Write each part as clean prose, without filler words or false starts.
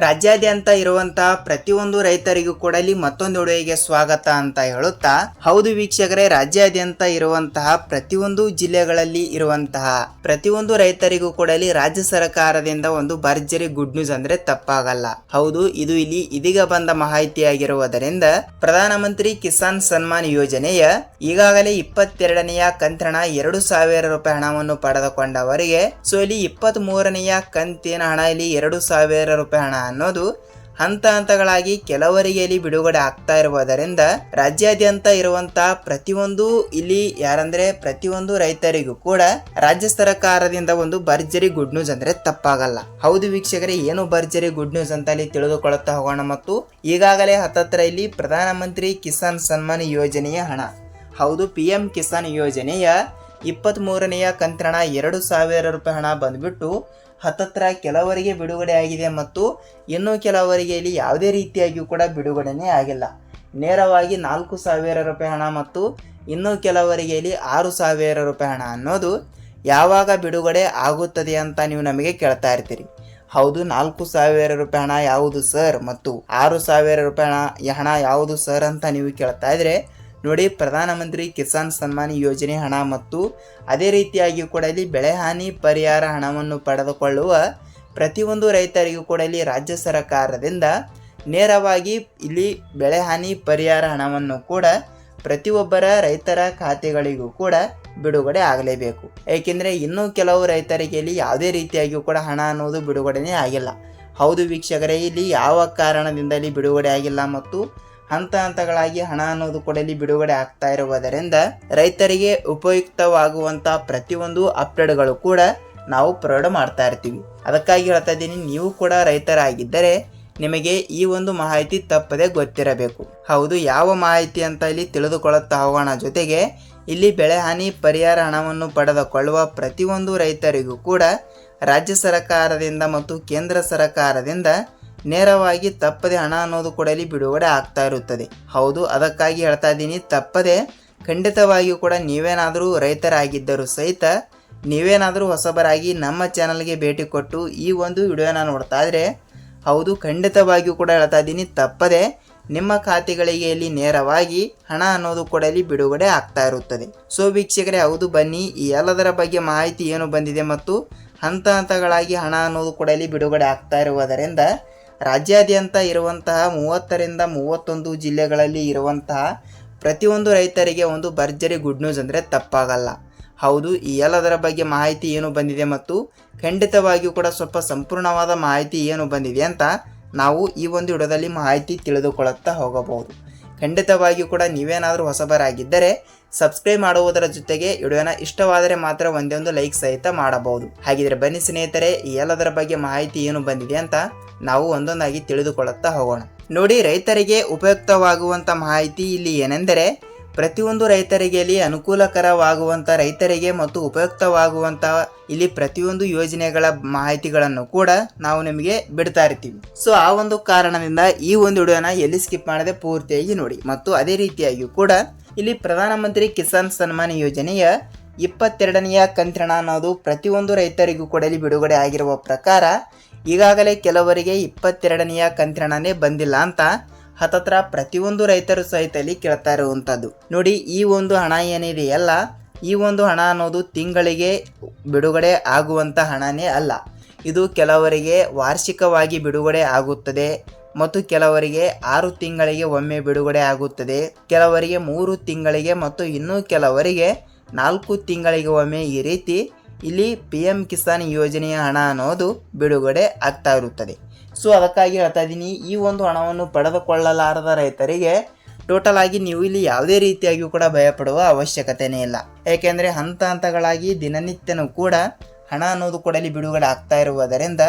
ರಾಜ್ಯಾದ್ಯಂತ ಇರುವಂತಹ ಪ್ರತಿಯೊಂದು ರೈತರಿಗೂ ಕೂಡ ಇಲ್ಲಿ ಮತ್ತೊಂದು ವಿಡಿಯೋಗೆ ಸ್ವಾಗತ ಅಂತ ಹೇಳುತ್ತಾ, ಹೌದು ವೀಕ್ಷಕರೇ, ರಾಜ್ಯಾದ್ಯಂತ ಇರುವಂತಹ ಪ್ರತಿಯೊಂದು ಜಿಲ್ಲೆಗಳಲ್ಲಿ ಇರುವಂತಹ ಪ್ರತಿಯೊಂದು ರೈತರಿಗೂ ಕೂಡ ಇಲ್ಲಿ ರಾಜ್ಯ ಸರ್ಕಾರದಿಂದ ಒಂದು ಭರ್ಜರಿ ಗುಡ್ ನ್ಯೂಸ್ ಅಂದ್ರೆ ತಪ್ಪಾಗಲ್ಲ. ಹೌದು, ಇದು ಇಲ್ಲಿ ಇದೀಗ ಬಂದ ಮಾಹಿತಿಯಾಗಿರುವುದರಿಂದ ಪ್ರಧಾನಮಂತ್ರಿ ಕಿಸಾನ್ ಸನ್ಮಾನ್ ಯೋಜನೆಯ ಈಗಾಗಲೇ 22ನೆಯ ಕಂತಿನ 2,000 ರೂಪಾಯಿ ಹಣವನ್ನು ಪಡೆದುಕೊಂಡವರಿಗೆ ಇಲ್ಲಿ 23ನೆಯ ಕಂತಿನ ಹಣ ಇಲ್ಲಿ 2,000 ರೂಪಾಯಿ ಹಣ ಅನ್ನೋದು ಹಂತ ಹಂತಗಳಾಗಿ ಕೆಲವರಿಗೆ ಇಲ್ಲಿ ಬಿಡುಗಡೆ ಆಗ್ತಾ ಇರುವುದರಿಂದ ರಾಜ್ಯಾದ್ಯಂತ ಇರುವಂತಹ ಪ್ರತಿಯೊಂದು ರೈತರಿಗೂ ಕೂಡ ರಾಜ್ಯ ಸರ್ಕಾರದಿಂದ ಒಂದು ಭರ್ಜರಿ ಗುಡ್ ನ್ಯೂಸ್ ಅಂದ್ರೆ ತಪ್ಪಾಗಲ್ಲ. ಹೌದು ವೀಕ್ಷಕರೇ, ಏನು ಭರ್ಜರಿ ಗುಡ್ ನ್ಯೂಸ್ ಅಂತ ಇಲ್ಲಿ ತಿಳಿದುಕೊಳ್ಳುತ್ತಾ ಹೋಗೋಣ. ಮತ್ತು ಈಗಾಗಲೇ ಹತ್ತತ್ರ ಇಲ್ಲಿ ಪ್ರಧಾನಮಂತ್ರಿ ಕಿಸಾನ್ ಸನ್ಮಾನ್ ಯೋಜನೆಯ ಹಣ, ಹೌದು PM ಕಿಸಾನ್ ಯೋಜನೆಯ 23ನೆಯ ಕಂತಿನ 2,000 ರೂಪಾಯಿ ಹಣ ಬಂದ್ಬಿಟ್ಟು ಹತ್ತತ್ರ ಕೆಲವರಿಗೆ ಬಿಡುಗಡೆ ಆಗಿದೆ ಮತ್ತು ಇನ್ನು ಕೆಲವರಿಗೆ ಇಲ್ಲಿ ಯಾವುದೇ ರೀತಿಯಾಗಿಯೂ ಕೂಡ ಬಿಡುಗಡೆನೇ ಆಗಿಲ್ಲ. ನೇರವಾಗಿ 4,000 ರೂಪಾಯಿ ಹಣ ಮತ್ತು ಇನ್ನು ಕೆಲವರಿಗೆ ಇಲ್ಲಿ 6,000 ರೂಪಾಯಿ ಹಣ ಅನ್ನೋದು ಯಾವಾಗ ಬಿಡುಗಡೆ ಆಗುತ್ತದೆ ಅಂತ ನೀವು ನಮಗೆ ಕೇಳ್ತಾ ಇರ್ತೀರಿ. ಹೌದು, 4,000 ರೂಪಾಯಿ ಹಣ ಯಾವುದು ಸರ್ ಮತ್ತು 6,000 ರೂಪಾಯಿ ಹಣ ಯಾವುದು ಸರ್ ಅಂತ ನೀವು ಕೇಳ್ತಾ ಇದ್ರೆ ನೋಡಿ, ಪ್ರಧಾನಮಂತ್ರಿ ಕಿಸಾನ್ ಸನ್ಮಾನ್ ಯೋಜನೆ ಹಣ ಮತ್ತು ಅದೇ ರೀತಿಯಾಗಿ ಕೂಡ ಇಲ್ಲಿ ಬೆಳೆ ಹಾನಿ ಪರಿಹಾರ ಹಣವನ್ನು ಪಡೆದುಕೊಳ್ಳುವ ಪ್ರತಿಯೊಂದು ರೈತರಿಗೂ ಕೂಡ ಇಲ್ಲಿ ರಾಜ್ಯ ಸರ್ಕಾರದಿಂದ ನೇರವಾಗಿ ಇಲ್ಲಿ ಬೆಳೆ ಹಾನಿ ಪರಿಹಾರ ಹಣವನ್ನು ಕೂಡ ಪ್ರತಿಯೊಬ್ಬರ ರೈತರ ಖಾತೆಗಳಿಗೂ ಕೂಡ ಬಿಡುಗಡೆ ಆಗಲೇಬೇಕು. ಏಕೆಂದರೆ ಇನ್ನೂ ಕೆಲವು ರೈತರಿಗೆ ಇಲ್ಲಿ ಯಾವುದೇ ರೀತಿಯಾಗಿಯೂ ಕೂಡ ಹಣ ಅನ್ನೋದು ಬಿಡುಗಡೆನೇ ಆಗಿಲ್ಲ. ಹೌದು ವೀಕ್ಷಕರೇ, ಇಲ್ಲಿ ಯಾವ ಕಾರಣದಿಂದ ಇಲ್ಲಿ ಬಿಡುಗಡೆ ಆಗಿಲ್ಲ ಮತ್ತು ಹಂತ ಹಂತಗಳಾಗಿ ಹಣ ಅನ್ನೋದು ಕೂಡ ಇಲ್ಲಿ ಬಿಡುಗಡೆ ಆಗ್ತಾ ಇರುವುದರಿಂದ ರೈತರಿಗೆ ಉಪಯುಕ್ತವಾಗುವಂತಹ ಪ್ರತಿಯೊಂದು ಅಪ್ಡೇಟ್ಗಳು ಕೂಡ ನಾವು ಪ್ರೊವೈಡ್ ಮಾಡ್ತಾ ಇರ್ತೀವಿ. ಅದಕ್ಕಾಗಿ ಹೇಳ್ತಾ ಇದ್ದೀನಿ, ನೀವು ಕೂಡ ರೈತರಾಗಿದ್ದರೆ ನಿಮಗೆ ಈ ಒಂದು ಮಾಹಿತಿ ತಪ್ಪದೆ ಗೊತ್ತಿರಬೇಕು. ಹೌದು, ಯಾವ ಮಾಹಿತಿ ಅಂತ ಇಲ್ಲಿ ತಿಳಿದುಕೊಳ್ಳುತ್ತಾ ಹೋಗೋಣ. ಜೊತೆಗೆ ಇಲ್ಲಿ ಬೆಳೆ ಹಾನಿ ಪರಿಹಾರ ಹಣವನ್ನು ಪಡೆದುಕೊಳ್ಳುವ ಪ್ರತಿಯೊಂದು ರೈತರಿಗೂ ಕೂಡ ರಾಜ್ಯ ಸರ್ಕಾರದಿಂದ ಮತ್ತು ಕೇಂದ್ರ ಸರ್ಕಾರದಿಂದ ನೇರವಾಗಿ ತಪ್ಪದೆ ಹಣ ಅನ್ನೋದು ಕೂಡ ಇಲ್ಲಿ ಬಿಡುಗಡೆ ಆಗ್ತಾ ಇರುತ್ತದೆ. ಹೌದು, ಅದಕ್ಕಾಗಿ ಹೇಳ್ತಾ ಇದ್ದೀನಿ, ತಪ್ಪದೆ ಖಂಡಿತವಾಗಿಯೂ ಕೂಡ ನೀವೇನಾದರೂ ರೈತರಾಗಿದ್ದರೂ ಸಹಿತ ನೀವೇನಾದರೂ ಹೊಸಬರಾಗಿ ನಮ್ಮ ಚಾನಲ್ಗೆ ಭೇಟಿ ಕೊಟ್ಟು ಈ ಒಂದು ವಿಡಿಯೋನ ನೋಡ್ತಾ ಇದ್ರೆ ಹೌದು, ಖಂಡಿತವಾಗಿಯೂ ಕೂಡ ಹೇಳ್ತಾ ಇದ್ದೀನಿ, ತಪ್ಪದೆ ನಿಮ್ಮ ಖಾತೆಗಳಿಗೆ ಇಲ್ಲಿ ನೇರವಾಗಿ ಹಣ ಅನ್ನೋದು ಕೂಡ ಇಲ್ಲಿ ಬಿಡುಗಡೆ ಆಗ್ತಾ ಇರುತ್ತದೆ. ಸೊ ವೀಕ್ಷಕರೇ, ಹೌದು, ಬನ್ನಿ ಈ ಎಲ್ಲದರ ಬಗ್ಗೆ ಮಾಹಿತಿ ಏನು ಬಂದಿದೆ ಮತ್ತು ಹಂತ ಹಂತಗಳಾಗಿ ಹಣ ಅನ್ನೋದು ಕೂಡ ಇಲ್ಲಿ ಬಿಡುಗಡೆ ಆಗ್ತಾ ಇರುವುದರಿಂದ ರಾಜ್ಯಾದ್ಯಂತ ಇರುವಂತಹ 30ರಿಂದ 31 ಜಿಲ್ಲೆಗಳಲ್ಲಿ ಇರುವಂತಹ ಪ್ರತಿಯೊಂದು ರೈತರಿಗೆ ಒಂದು ಭರ್ಜರಿ ಗುಡ್ ನ್ಯೂಸ್ ಅಂದರೆ ತಪ್ಪಾಗಲ್ಲ. ಹೌದು, ಈ ಎಲ್ಲದರ ಬಗ್ಗೆ ಮಾಹಿತಿ ಏನು ಬಂದಿದೆ ಮತ್ತು ಖಂಡಿತವಾಗಿಯೂ ಕೂಡ ಸ್ವಲ್ಪ ಸಂಪೂರ್ಣವಾದ ಮಾಹಿತಿ ಏನು ಬಂದಿದೆ ಅಂತ ನಾವು ಈ ಒಂದು ವಿಡಿಯೋದಲ್ಲಿ ಮಾಹಿತಿ ತಿಳಿದುಕೊಳ್ಳುತ್ತಾ ಹೋಗಬಹುದು. ಖಂಡಿತವಾಗಿಯೂ ಕೂಡ ನೀವೇನಾದರೂ ಹೊಸಬರಾಗಿದ್ದರೆ ಸಬ್ಸ್ಕ್ರೈಬ್ ಮಾಡುವುದರ ಜೊತೆಗೆ ವಿಡಿಯೋನ ಇಷ್ಟವಾದರೆ ಮಾತ್ರ ಒಂದೇ ಒಂದು ಲೈಕ್ ಸಹಿತ ಮಾಡಬಹುದು. ಹಾಗಿದ್ರೆ ಬನ್ನಿ ಸ್ನೇಹಿತರೆ, ಈ ಎಲ್ಲದರ ಬಗ್ಗೆ ಮಾಹಿತಿ ಏನು ಬಂದಿದೆ ಅಂತ ನಾವು ಒಂದೊಂದಾಗಿ ತಿಳಿದುಕೊಳ್ಳುತ್ತಾ ಹೋಗೋಣ. ನೋಡಿ, ರೈತರಿಗೆ ಉಪಯುಕ್ತವಾಗುವಂಥ ಮಾಹಿತಿ ಇಲ್ಲಿ ಏನೆಂದರೆ ಪ್ರತಿಯೊಂದು ರೈತರಿಗೆ ಇಲ್ಲಿ ಅನುಕೂಲಕರವಾಗುವಂಥ ರೈತರಿಗೆ ಮತ್ತು ಉಪಯುಕ್ತವಾಗುವಂಥ ಇಲ್ಲಿ ಪ್ರತಿಯೊಂದು ಯೋಜನೆಗಳ ಮಾಹಿತಿಗಳನ್ನು ಕೂಡ ನಾವು ನಿಮಗೆ ಬಿಡ್ತಾ ಇರ್ತೀವಿ. ಸೊ ಆ ಒಂದು ಕಾರಣದಿಂದ ಈ ಒಂದು ವಿಡಿಯೋನ ಎಲ್ಲಿ ಸ್ಕಿಪ್ ಮಾಡದೆ ಪೂರ್ತಿಯಾಗಿ ನೋಡಿ. ಮತ್ತು ಅದೇ ರೀತಿಯಾಗಿಯೂ ಕೂಡ ಇಲ್ಲಿ ಪ್ರಧಾನಮಂತ್ರಿ ಕಿಸಾನ್ ಸನ್ಮಾನ್ ಯೋಜನೆಯ 22ನೆಯ ಕಂತಿನ ಅನ್ನೋದು ಪ್ರತಿಯೊಂದು ರೈತರಿಗೂ ಕೂಡ ಇಲ್ಲಿ ಬಿಡುಗಡೆ ಆಗಿರುವ ಪ್ರಕಾರ ಈಗಾಗಲೇ ಕೆಲವರಿಗೆ 22ನೆಯ ಕಂತಿನೇ ಬಂದಿಲ್ಲ ಅಂತ ಹತ್ತತ್ರ ಪ್ರತಿಯೊಂದು ರೈತರು ಸಹಿತ ಇಲ್ಲಿ ಕೇಳ್ತಾ ಇರುವಂಥದ್ದು. ನೋಡಿ, ಈ ಒಂದು ಹಣ ಏನಿದೆಯಲ್ಲ, ಈ ಒಂದು ಹಣ ಅನ್ನೋದು ತಿಂಗಳಿಗೆ ಬಿಡುಗಡೆ ಆಗುವಂಥ ಹಣನೇ ಅಲ್ಲ. ಇದು ಕೆಲವರಿಗೆ ವಾರ್ಷಿಕವಾಗಿ ಬಿಡುಗಡೆ ಆಗುತ್ತದೆ ಮತ್ತು ಕೆಲವರಿಗೆ 6 ತಿಂಗಳಿಗೆ ಒಮ್ಮೆ ಬಿಡುಗಡೆ ಆಗುತ್ತದೆ, ಕೆಲವರಿಗೆ 3 ತಿಂಗಳಿಗೆ ಮತ್ತು ಇನ್ನೂ ಕೆಲವರಿಗೆ 4 ತಿಂಗಳಿಗೆ ಒಮ್ಮೆ ಈ ರೀತಿ ಇಲ್ಲಿ PM ಕಿಸಾನ್ ಯೋಜನೆಯ ಹಣ ಅನ್ನೋದು ಬಿಡುಗಡೆ ಆಗ್ತಾ ಇರುತ್ತದೆ. ಸೊ ಅದಕ್ಕಾಗಿ ಹೇಳ್ತಾ ಇದ್ದೀನಿ, ಈ ಒಂದು ಹಣವನ್ನು ಪಡೆದುಕೊಳ್ಳಲಾರದ ರೈತರಿಗೆ ಟೋಟಲ್ ಆಗಿ ನೀವು ಇಲ್ಲಿ ಯಾವುದೇ ರೀತಿಯಾಗಿಯೂ ಕೂಡ ಭಯಪಡುವ ಅವಶ್ಯಕತೆನೇ ಇಲ್ಲ. ಏಕೆಂದರೆ ಹಂತ ಹಂತಗಳಾಗಿ ದಿನನಿತ್ಯನೂ ಕೂಡ ಹಣ ಅನ್ನೋದು ಕೂಡ ಇಲ್ಲಿ ಬಿಡುಗಡೆ ಆಗ್ತಾ ಇರುವುದರಿಂದ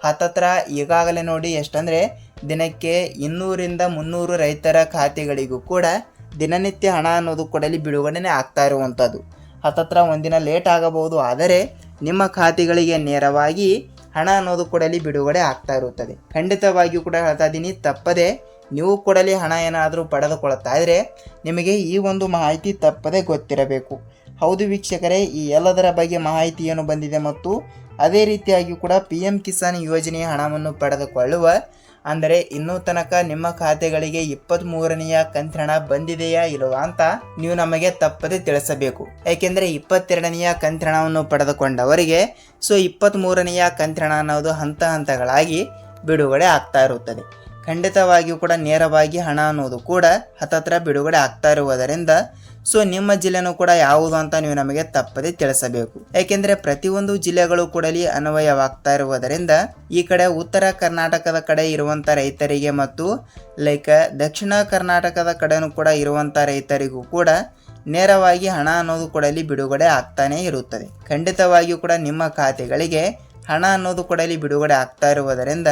ಹತ್ತತ್ರ ಈಗಾಗಲೇ ನೋಡಿ ಎಷ್ಟಂದರೆ ದಿನಕ್ಕೆ 200ರಿಂದ 300 ರೈತರ ಖಾತೆಗಳಿಗೂ ಕೂಡ ದಿನನಿತ್ಯ ಹಣ ಅನ್ನೋದು ಕೂಡ ಇಲ್ಲಿ ಬಿಡುಗಡೆನೇ ಆಗ್ತಾ ಇರುವಂಥದ್ದು. ಹತ್ತತ್ರ ಒಂದಿನ ಲೇಟ್ ಆಗಬಹುದು, ಆದರೆ ನಿಮ್ಮ ಖಾತೆಗಳಿಗೆ ನೇರವಾಗಿ ಹಣ ಅನ್ನೋದು ಕೂಡ ಇಲ್ಲಿ ಬಿಡುಗಡೆ ಆಗ್ತಾ ಇರುತ್ತದೆ. ಖಂಡಿತವಾಗಿಯೂ ಕೂಡ ಹೇಳ್ತಾ ಇದ್ದೀನಿ, ತಪ್ಪದೆ ನೀವು ಕೂಡಲೇ ಹಣ ಏನಾದರೂ ಪಡೆದುಕೊಳ್ತಾ ಇದ್ರೆ ನಿಮಗೆ ಈ ಒಂದು ಮಾಹಿತಿ ತಪ್ಪದೆ ಗೊತ್ತಿರಬೇಕು. ಹೌದು ವೀಕ್ಷಕರೇ, ಈ ಎಲ್ಲದರ ಬಗ್ಗೆ ಮಾಹಿತಿ ಏನು ಬಂದಿದೆ ಮತ್ತು ಅದೇ ರೀತಿಯಾಗಿ ಕೂಡ PM ಕಿಸಾನ್ ಯೋಜನೆಯ ಹಣವನ್ನು ಪಡೆದುಕೊಳ್ಳುವ ಅಂದರೆ ಇನ್ನೂ ತನಕ ನಿಮ್ಮ ಖಾತೆಗಳಿಗೆ 23ನೆಯ ಕಂತಿನ ಹಣ ಬಂದಿದೆಯಾ ಇಲ್ಲವಾ ಅಂತ ನೀವು ನಮಗೆ ತಪ್ಪದೆ ತಿಳಿಸಬೇಕು. ಯಾಕೆಂದರೆ 22ನೆಯ ಕಂತಿನ ಹಣವನ್ನು ಪಡೆದುಕೊಂಡವರಿಗೆ 23ನೆಯ ಕಂತಿನ ಹಣ ಅನ್ನೋದು ಹಂತಗಳಾಗಿ ಬಿಡುಗಡೆ ಆಗ್ತಾ ಇರುತ್ತದೆ. ಖಂಡಿತವಾಗಿಯೂ ಕೂಡ ನೇರವಾಗಿ ಹಣ ಅನ್ನೋದು ಕೂಡ ಹತ್ತತ್ರ ಬಿಡುಗಡೆ ಆಗ್ತಾ ಇರುವುದರಿಂದ ನಿಮ್ಮ ಜಿಲ್ಲೆನೂ ಕೂಡ ಯಾವುದು ಅಂತ ನೀವು ನಮಗೆ ತಪ್ಪದೆ ತಿಳಿಸಬೇಕು. ಯಾಕೆಂದರೆ ಪ್ರತಿಯೊಂದು ಜಿಲ್ಲೆಗಳು ಕೂಡ ಅನ್ವಯವಾಗ್ತಾ ಇರುವುದರಿಂದ ಈ ಕಡೆ ಉತ್ತರ ಕರ್ನಾಟಕದ ಕಡೆ ಇರುವಂಥ ರೈತರಿಗೆ ಮತ್ತು ದಕ್ಷಿಣ ಕರ್ನಾಟಕದ ಕಡೆನೂ ಕೂಡ ಇರುವಂಥ ರೈತರಿಗೂ ಕೂಡ ನೇರವಾಗಿ ಹಣ ಅನ್ನೋದು ಕೂಡ ಬಿಡುಗಡೆ ಆಗ್ತಾನೆ ಇರುತ್ತದೆ. ಖಂಡಿತವಾಗಿಯೂ ಕೂಡ ನಿಮ್ಮ ಖಾತೆಗಳಿಗೆ ಹಣ ಅನ್ನೋದು ಕೂಡ ಬಿಡುಗಡೆ ಆಗ್ತಾ ಇರುವುದರಿಂದ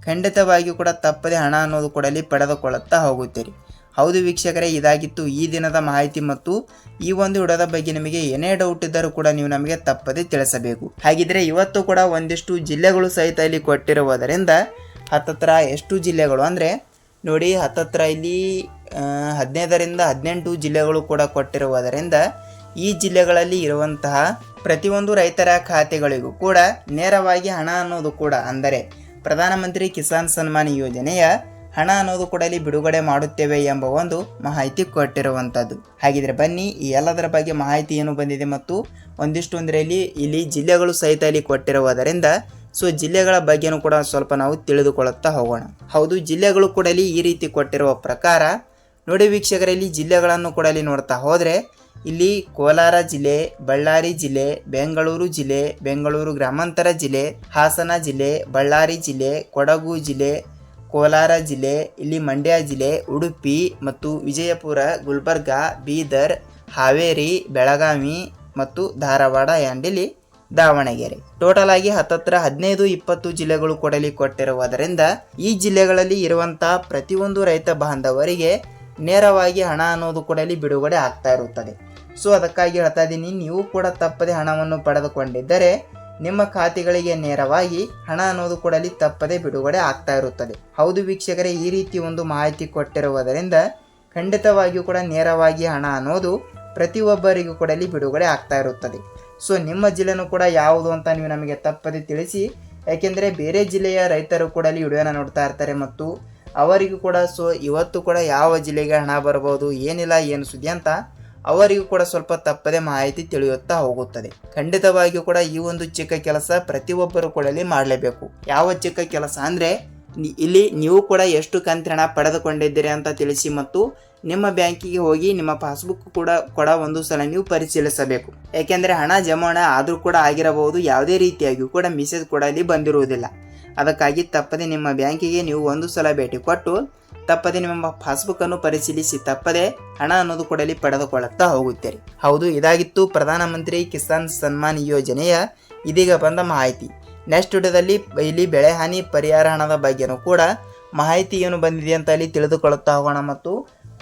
ಖಂಡಿತವಾಗಿಯೂ ಕೂಡ ತಪ್ಪದೆ ಹಣ ಅನ್ನೋದು ಕೂಡ ಪಡೆದುಕೊಳ್ಳುತ್ತಾ ಹೋಗುತ್ತೀರಿ. ಹೌದು ವೀಕ್ಷಕರೇ, ಇದಾಗಿತ್ತು ಈ ದಿನದ ಮಾಹಿತಿ ಮತ್ತು ಈ ಒಂದು ವಿಡಿಯೋದ ಬಗ್ಗೆ ನಿಮಗೆ ಏನೇ ಡೌಟ್ ಇದ್ದರೂ ಕೂಡ ನೀವು ನಮಗೆ ತಪ್ಪದೆ ತಿಳಿಸಬೇಕು. ಹಾಗಿದ್ರೆ ಇವತ್ತು ಕೂಡ ಒಂದಿಷ್ಟು ಜಿಲ್ಲೆಗಳು ಸಹಿತ ಇಲ್ಲಿ ಕೊಟ್ಟಿರುವುದರಿಂದ ಹತ್ತತ್ರ ಎಷ್ಟು ಜಿಲ್ಲೆಗಳು ಅಂದರೆ ನೋಡಿ, ಹತ್ತತ್ರ ಇಲ್ಲಿ 15ರಿಂದ 18 ಜಿಲ್ಲೆಗಳು ಕೂಡ ಕೊಟ್ಟಿರುವುದರಿಂದ ಈ ಜಿಲ್ಲೆಗಳಲ್ಲಿ ಇರುವಂತಹ ಪ್ರತಿಯೊಂದು ರೈತರ ಖಾತೆಗಳಿಗೂ ಕೂಡ ನೇರವಾಗಿ ಹಣ ಅನ್ನೋದು ಕೂಡ ಅಂದರೆ ಪ್ರಧಾನಮಂತ್ರಿ ಕಿಸಾನ್ ಸನ್ಮಾನ್ ಯೋಜನೆಯ ಹಣ ಅನ್ನೋದು ಕೂಡ ಬಿಡುಗಡೆ ಮಾಡುತ್ತೇವೆ ಎಂಬ ಒಂದು ಮಾಹಿತಿ ಕೊಟ್ಟಿರುವಂಥದ್ದು. ಹಾಗಿದ್ರೆ ಬನ್ನಿ ಈ ಎಲ್ಲದರ ಬಗ್ಗೆ ಮಾಹಿತಿ ಏನು ಬಂದಿದೆ ಮತ್ತು ಒಂದಿಷ್ಟು ಅಂದರೆ ಇಲ್ಲಿ ಜಿಲ್ಲೆಗಳು ಸಹಿತ ಇಲ್ಲಿ ಕೊಟ್ಟಿರುವುದರಿಂದ ಜಿಲ್ಲೆಗಳ ಬಗ್ಗೆನೂ ಕೂಡ ಸ್ವಲ್ಪ ನಾವು ತಿಳಿದುಕೊಳ್ಳುತ್ತಾ ಹೋಗೋಣ. ಹೌದು, ಜಿಲ್ಲೆಗಳು ಕೂಡ ಈ ರೀತಿ ಕೊಟ್ಟಿರುವ ಪ್ರಕಾರ ನೋಡಿ ವೀಕ್ಷಕರಲ್ಲಿ, ಜಿಲ್ಲೆಗಳನ್ನು ಕೂಡ ನೋಡ್ತಾ ಹೋದರೆ ಇಲ್ಲಿ ಕೋಲಾರ ಜಿಲ್ಲೆ, ಬಳ್ಳಾರಿ ಜಿಲ್ಲೆ, ಬೆಂಗಳೂರು ಜಿಲ್ಲೆ, ಬೆಂಗಳೂರು ಗ್ರಾಮಾಂತರ ಜಿಲ್ಲೆ, ಹಾಸನ ಜಿಲ್ಲೆ, ಬಳ್ಳಾರಿ ಜಿಲ್ಲೆ, ಕೊಡಗು ಜಿಲ್ಲೆ, ಕೋಲಾರ ಜಿಲ್ಲೆ, ಇಲ್ಲಿ ಮಂಡ್ಯ ಜಿಲ್ಲೆ, ಉಡುಪಿ ಮತ್ತು ವಿಜಯಪುರ, ಗುಲ್ಬರ್ಗ, ಬೀದರ್, ಹಾವೇರಿ, ಬೆಳಗಾವಿ ಮತ್ತು ಧಾರವಾಡ ಆ್ಯಂಡ್ ಇಲ್ಲಿ ದಾವಣಗೆರೆ. ಟೋಟಲ್ ಆಗಿ ಹತ್ತತ್ರ 15-20 ಜಿಲ್ಲೆಗಳು ಕೊಟ್ಟಿರುವುದರಿಂದ ಈ ಜಿಲ್ಲೆಗಳಲ್ಲಿ ಇರುವಂತಹ ಪ್ರತಿಯೊಂದು ರೈತ ಬಾಂಧವರಿಗೆ ನೇರವಾಗಿ ಹಣ ಅನ್ನೋದು ಕೂಡ ಬಿಡುಗಡೆ ಆಗ್ತಾ ಇರುತ್ತದೆ. ಅದಕ್ಕಾಗಿ ಹೇಳ್ತಾ ಇದ್ದೀನಿ, ನೀವು ಕೂಡ ತಪ್ಪದೆ ಹಣವನ್ನು ಪಡೆದುಕೊಂಡಿದ್ದರೆ ನಿಮ್ಮ ಖಾತೆಗಳಿಗೆ ನೇರವಾಗಿ ಹಣ ಅನ್ನೋದು ಕೂಡ ತಪ್ಪದೆ ಬಿಡುಗಡೆ ಆಗ್ತಾ ಇರುತ್ತದೆ. ಹೌದು ವೀಕ್ಷಕರೇ, ಈ ರೀತಿ ಒಂದು ಮಾಹಿತಿ ಕೊಟ್ಟಿರುವುದರಿಂದ ಖಂಡಿತವಾಗಿಯೂ ಕೂಡ ನೇರವಾಗಿ ಹಣ ಅನ್ನೋದು ಪ್ರತಿಯೊಬ್ಬರಿಗೂ ಕೂಡ ಬಿಡುಗಡೆ ಆಗ್ತಾ ಇರುತ್ತದೆ. ನಿಮ್ಮ ಜಿಲ್ಲೆನೂ ಕೂಡ ಯಾವುದು ಅಂತ ನೀವು ನಮಗೆ ತಪ್ಪದೆ ತಿಳಿಸಿ. ಯಾಕೆಂದರೆ ಬೇರೆ ಜಿಲ್ಲೆಯ ರೈತರು ಕೂಡ ವಿಡಿಯೋನ ನೋಡ್ತಾ ಇರ್ತಾರೆ ಮತ್ತು ಅವರಿಗೂ ಕೂಡ ಇವತ್ತು ಕೂಡ ಯಾವ ಜಿಲ್ಲೆಗೆ ಹಣ ಬರ್ಬೋದು, ಏನಿಲ್ಲ, ಏನು ಸುದ್ದಿ ಅಂತ ಅವರಿಗೂ ಕೂಡ ಸ್ವಲ್ಪ ತಪ್ಪದೆ ಮಾಹಿತಿ ತಿಳಿಯುತ್ತಾ ಹೋಗುತ್ತದೆ. ಖಂಡಿತವಾಗಿಯೂ ಕೂಡ ಈ ಒಂದು ಚಿಕ್ಕ ಕೆಲಸ ಪ್ರತಿಯೊಬ್ಬರು ಕೂಡ ಮಾಡಲೇಬೇಕು. ಯಾವ ಚಿಕ್ಕ ಕೆಲಸ ಅಂದರೆ ಇಲ್ಲಿ ನೀವು ಕೂಡ ಎಷ್ಟು ಕಂತಿನ ಹಣ ಪಡೆದುಕೊಂಡಿದ್ದೀರಿ ಅಂತ ತಿಳಿಸಿ ಮತ್ತು ನಿಮ್ಮ ಬ್ಯಾಂಕಿಗೆ ಹೋಗಿ ನಿಮ್ಮ ಪಾಸ್ಬುಕ್ ಕೂಡ ಒಂದು ಸಲ ನೀವು ಪರಿಶೀಲಿಸಬೇಕು. ಯಾಕೆಂದರೆ ಹಣ ಜಮಾವಣೆ ಆದರೂ ಕೂಡ ಆಗಿರಬಹುದು, ಯಾವುದೇ ರೀತಿಯಾಗಿಯೂ ಕೂಡ ಮೆಸೇಜ್ ಕೂಡ ಇಲ್ಲಿ ಬಂದಿರುವುದಿಲ್ಲ. ಅದಕ್ಕಾಗಿ ತಪ್ಪದೆ ನಿಮ್ಮ ಬ್ಯಾಂಕಿಗೆ ನೀವು ಒಂದು ಸಲ ಭೇಟಿ ಕೊಟ್ಟು ತಪ್ಪದೆ ನಿಮ್ಮ ಪಾಸ್ಬುಕ್ ಅನ್ನು ಪರಿಶೀಲಿಸಿ ತಪ್ಪದೆ ಹಣ ಅನ್ನೋದು ಕೂಡ ಪಡೆದುಕೊಳ್ಳುತ್ತಾ ಹೋಗುತ್ತೀರಿ. ಹೌದು, ಇದಾಗಿತ್ತು ಪ್ರಧಾನಮಂತ್ರಿ ಕಿಸಾನ್ ಸನ್ಮಾನ್ ಯೋಜನೆಯ ಇದೀಗ ಬಂದ ಮಾಹಿತಿ. ನೆಕ್ಸ್ಟ್ ವಿಡಿಯೋದಲ್ಲಿ ಇಲ್ಲಿ ಬೆಳೆ ಹಾನಿ ಪರಿಹಾರ ಹಣದ ಬಗ್ಗೆನೂ ಕೂಡ ಮಾಹಿತಿ ಏನು ಬಂದಿದೆ ಅಂತ ಇಲ್ಲಿ ತಿಳಿದುಕೊಳ್ಳುತ್ತಾ ಹೋಗೋಣ ಮತ್ತು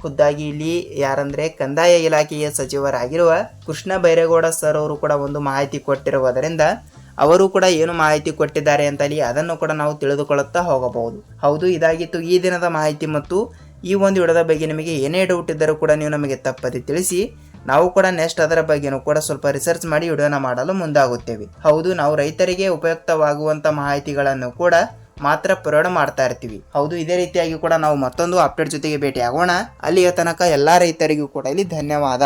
ಖುದ್ದಾಗಿ ಇಲ್ಲಿ ಯಾರಂದರೆ ಕಂದಾಯ ಇಲಾಖೆಯ ಸಚಿವರಾಗಿರುವ ಕೃಷ್ಣ ಬೈರೇಗೌಡ ಸರ್ ಅವರು ಕೂಡ ಒಂದು ಮಾಹಿತಿ ಕೊಟ್ಟಿರುವುದರಿಂದ ಅವರು ಕೂಡ ಏನು ಮಾಹಿತಿ ಕೊಟ್ಟಿದ್ದಾರೆ ಅಂತ ಅದನ್ನು ಕೂಡ ನಾವು ತಿಳಿದುಕೊಳ್ಳುತ್ತಾ ಹೋಗಬಹುದು. ಹೌದು, ಇದಾಗಿತ್ತು ಈ ದಿನದ ಮಾಹಿತಿ ಮತ್ತು ಈ ಒಂದು ವಿಡಿಯೋದ ಬಗ್ಗೆ ನಿಮಗೆ ಏನೇ ಡೌಟ್ ಇದ್ದರೂ ಕೂಡ ನೀವು ನಮಗೆ ತಪ್ಪದೆ ತಿಳಿಸಿ. ನಾವು ಕೂಡ ನೆಕ್ಸ್ಟ್ ಅದರ ಬಗ್ಗೆನೂ ಕೂಡ ಸ್ವಲ್ಪ ರಿಸರ್ಚ್ ಮಾಡಿ ವಿಡಿಯೋನ ಮಾಡಲು ಮುಂದಾಗುತ್ತೇವೆ. ಹೌದು, ನಾವು ರೈತರಿಗೆ ಉಪಯುಕ್ತವಾಗುವಂಥ ಮಾಹಿತಿಗಳನ್ನು ಕೂಡ ಮಾತ್ರ ಪ್ರೊವೈಡ್ ಮಾಡ್ತಾ ಇರ್ತೀವಿ. ಹೌದು, ಇದೇ ರೀತಿಯಾಗಿ ಕೂಡ ನಾವು ಮತ್ತೊಂದು ಅಪ್ಡೇಟ್ ಜೊತೆಗೆ ಭೇಟಿ ಆಗೋಣ. ಅಲ್ಲಿಯ ತನಕ ಎಲ್ಲ ರೈತರಿಗೂ ಕೂಡ ಧನ್ಯವಾದ.